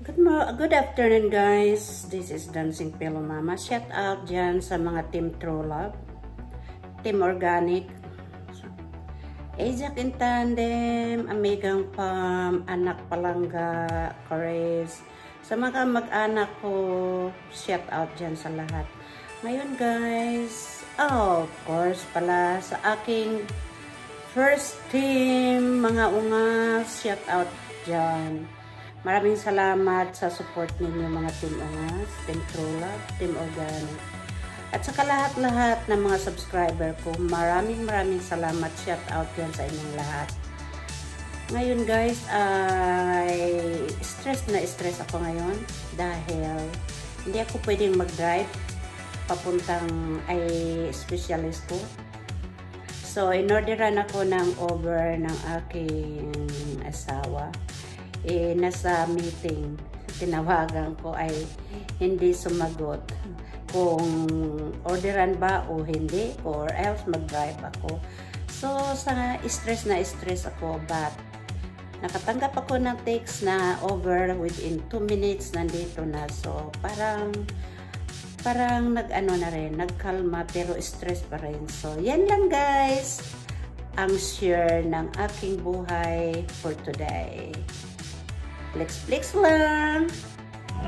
Good afternoon guys. This is Dancing Pillow Mama. Shout out dyan sa mga Team True Love, Team Organic, Ajak in Tandem, Amigang Pam, Anak Palangga, Kores, sa mga mag-anak ko, shout out dyan sa lahat. Ngayon guys, of course pala sa aking first team, mga ungas, shout out dyan. Maraming salamat sa support ninyo mga Team Ungas, Team True Love, Team Organic. At saka lahat-lahat ng mga subscriber ko, maraming salamat. Shout out yan sa inyong lahat. Ngayon guys, ay stress ako ngayon dahil hindi ako pwedeng mag-drive papuntang ay specialist ko. So, inorderan ako ng Uber ng aking asawa. Nasa meeting, tinawagan ko ay hindi sumagot kung orderan ba o hindi, or else mag-drive ako. So, sa stress ako, but nakatanggap ako ng text na over within 2 minutes nandito na. So, parang nag-ano na rin, nagkalma pero stress pa rin. So, yan lang guys ang share ng aking buhay for today. Flex lang. 5,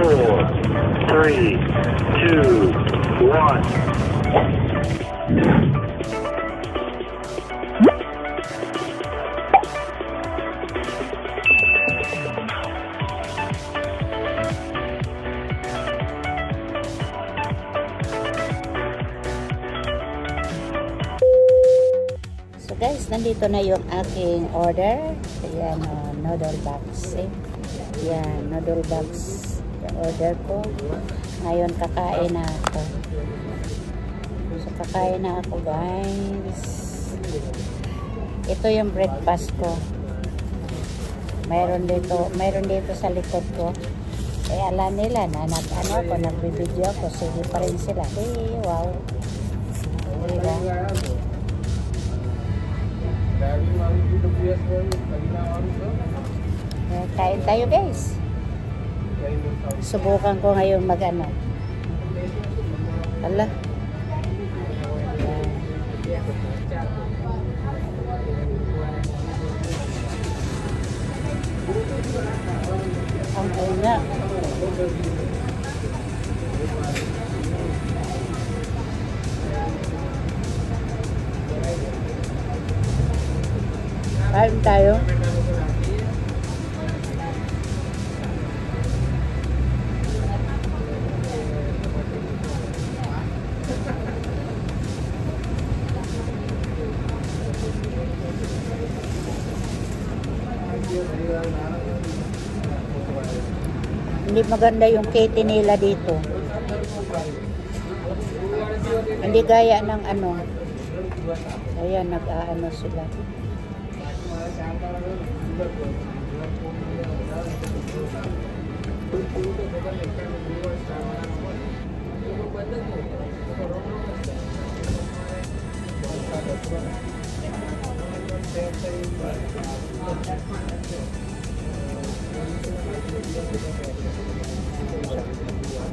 4, 3, 2, 1. So guys, nandito na yung aking order. Ayan, noodle box. Ayan, noodle box. Yung order ko. Ngayon, kakain na ako. So, kakain na ako guys. Ito yung breakfast ko. Mayroon dito sa likod ko. Alam nila na nagbibideo ako. Sige pa rin sila. Hey, wow. Diba? Kain tayo guys. Subukan ko ngayon mag-ano. Ala. Ang una. Kain tayo. Hindi maganda yung kitty nila dito. Hindi gaya ng ano. Ayan, nag-aano sila.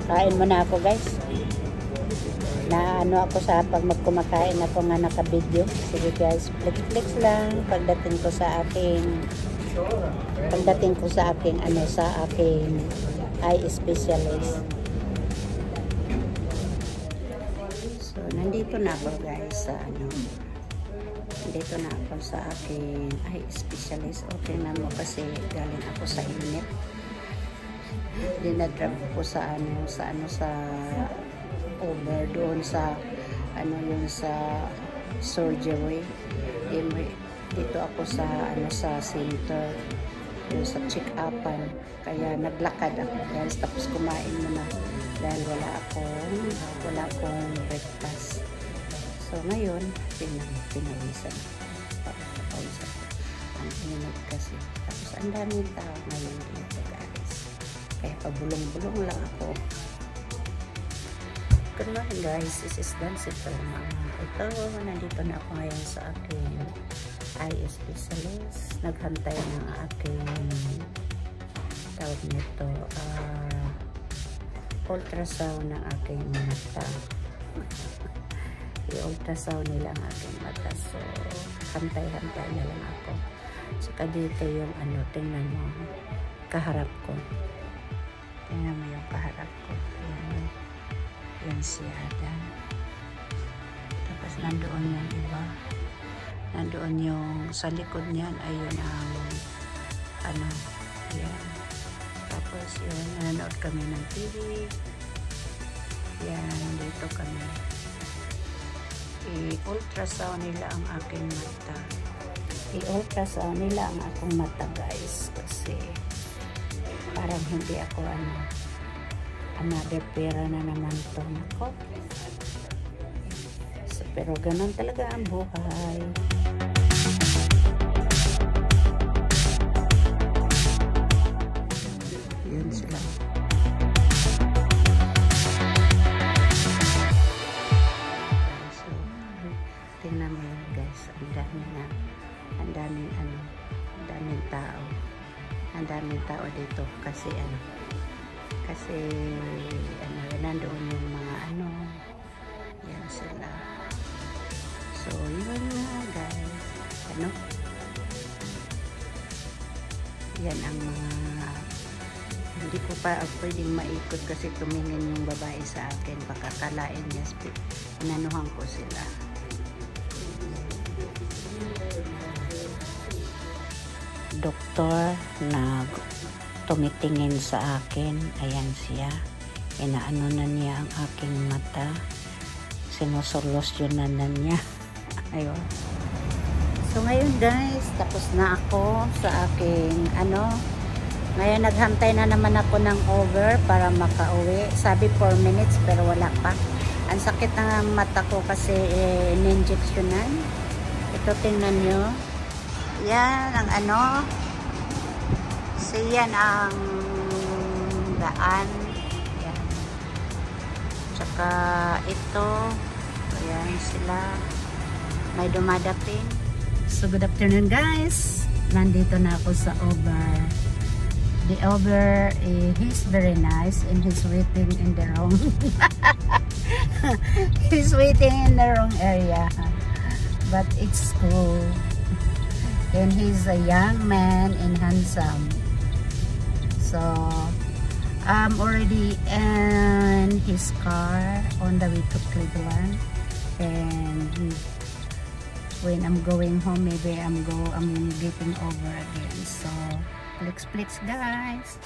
Kain muna ako guys. Naano ako sa pag magkumakain ako nga naka-video. Sige guys, flex lang pagdating ko sa aking sa aking eye specialist. So nandito na ako guys sa nandito na ako sa aking eye specialist. Okay na mo kasi galing ako sa init. Dinadrag ko sa over doon sa yung sa surgery. Dito ako sa sa center, yung sa check-upan. Kaya naglakad ako guys, tapos kumain muna dahil wala akong breakfast. So ngayon pinawisan ang init kasi, tapos ang daming tao ngayon dito guys, kaya pabulong-bulong lang ako. Good morning guys, this is Dancing Pillow Mama. Ito, nandito na ako ngayon sa aking eye specialist. Naghantay ng aking tawag nito, ultrasound ng aking mata. I-ultrasound nila ang aking mata. So, hantay-hantay na lang ako. Saka dito yung ano, tingnan mo, kaharap ko. Tingnan mo yung kaharap ko. Yan. Yan siya. Yan. Tapos nandoon yung iba. Nandoon yung sa likod niyan. Ayun ang ano. Yan. Tapos yun, nanonood kami ng TV. Yan. Dito kami. I-ultrasound nila ang aking mata. I-ultrasound nila ang akong mata, guys. Kasi parang hindi ako another pera na naman to. Nako. So, pero ganun talaga ang buhay. Yun sila. So, tingnan mo yun, guys. Ang daming tao. Ang daming tao dito kasi nandoon yung mga yan sila. So yun nga, guys, yan ang mga hindi ko pa pwedeng maikot kasi tumingin yung babae sa akin, baka kalain niya, inanuhan ko sila. Doktor na tumitingin sa akin, ayan siya, inaano na niya ang aking mata, sinusolusyonan na niya. Ayun. So ngayon, guys, tapos na ako sa aking ngayon naghantay na naman ako ng over para makauwi. Sabi 4 minutes pero wala pa. Ang sakit ng mata ko kasi in-injectionan. Ito, tingnan nyo. Yan ang so yan ang daan. Yan. Tsaka ito, ayan sila, may dumadating. So good afternoon, guys. Nandito na ako sa over. The over, he's very nice and he's waiting in the wrong he's waiting in the wrong area, but it's cool. And he's a young man and handsome. So I'm already in his car on the way to Cleveland, and when I'm going home, maybe I'm getting over again. So please, guys.